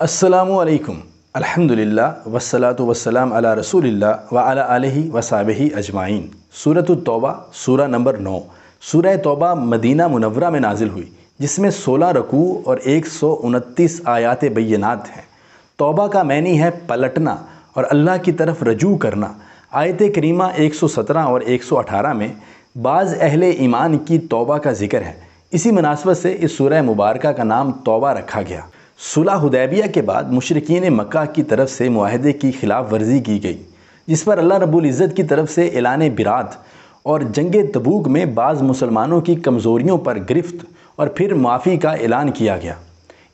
السلام علیکم، الحمدللہ والصلاة والسلام علی رسول اللہ وعلی آلہ وصحبہ اجمعین۔ سورۃ التوبہ سورہ نمبر 9۔ سورہ توبہ مدینہ منورہ میں نازل ہوئی، جس میں 16 رکوع اور 129 آیات بینات ہیں۔ توبہ کا معنی ہے پلٹنا اور اللہ کی طرف رجوع کرنا۔ آیت کریمہ 117 اور 118 میں بعض اہل ایمان کی توبہ کا ذکر ہے۔ اسی مناسبت سے اس سورہ مبارکہ کا نام توبہ رکھا گیا۔ صلح حدیبیہ کے بعد مشرکین مکہ کی طرف سے معاہدے کی خلاف ورزی کی گئی، جس پر اللہ رب العزت کی طرف سے اعلان برات اور جنگ تبوک میں بعض مسلمانوں کی کمزوریوں پر گرفت اور پھر معافی کا اعلان کیا گیا۔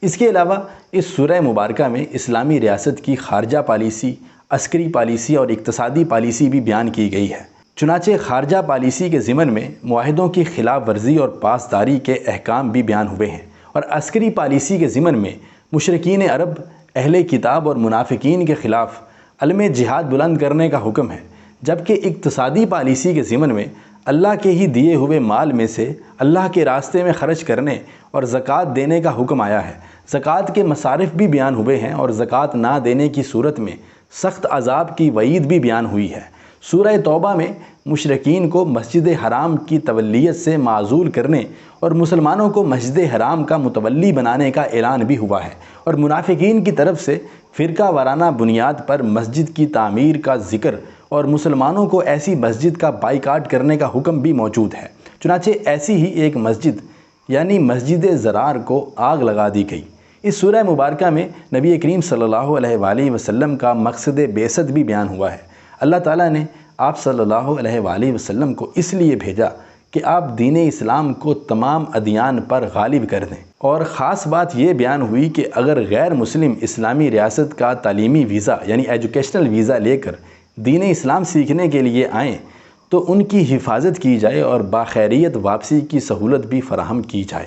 اس کے علاوہ اس سورہ مبارکہ میں اسلامی ریاست کی خارجہ پالیسی، عسکری پالیسی اور اقتصادی پالیسی بھی بیان کی گئی ہے۔ چنانچہ خارجہ پالیسی کے ضمن میں معاہدوں کی خلاف ورزی اور پاسداری کے احکام بھی بیان ہوئے ہیں، اور عسکری پالیسی کے ضمن میں مشرکین عرب، اہل کتاب اور منافقین کے خلاف علم جہاد بلند کرنے کا حکم ہے، جبکہ اقتصادی پالیسی کے ضمن میں اللہ کے ہی دیے ہوئے مال میں سے اللہ کے راستے میں خرچ کرنے اور زکوٰۃ دینے کا حکم آیا ہے۔ زکوٰۃ کے مصارف بھی بیان ہوئے ہیں اور زکوٰۃ نہ دینے کی صورت میں سخت عذاب کی وعید بھی بیان ہوئی ہے۔ سورہ توبہ میں مشرکین کو مسجد حرام کی تولیت سے معزول کرنے اور مسلمانوں کو مسجد حرام کا متولی بنانے کا اعلان بھی ہوا ہے، اور منافقین کی طرف سے فرقہ وارانہ بنیاد پر مسجد کی تعمیر کا ذکر اور مسلمانوں کو ایسی مسجد کا بائیکاٹ کرنے کا حکم بھی موجود ہے۔ چنانچہ ایسی ہی ایک مسجد یعنی مسجد ضرار کو آگ لگا دی گئی۔ اس سورہ مبارکہ میں نبی کریم صلی اللہ علیہ وآلہ وسلم کا مقصد بعثت بھی بیان ہوا ہے۔ اللہ تعالیٰ نے آپ صلی اللہ علیہ وآلہ وسلم کو اس لیے بھیجا کہ آپ دین اسلام کو تمام ادیان پر غالب کر دیں، اور خاص بات یہ بیان ہوئی کہ اگر غیر مسلم اسلامی ریاست کا تعلیمی ویزا یعنی ایجوکیشنل ویزا لے کر دین اسلام سیکھنے کے لیے آئیں تو ان کی حفاظت کی جائے اور باخیریت واپسی کی سہولت بھی فراہم کی جائے۔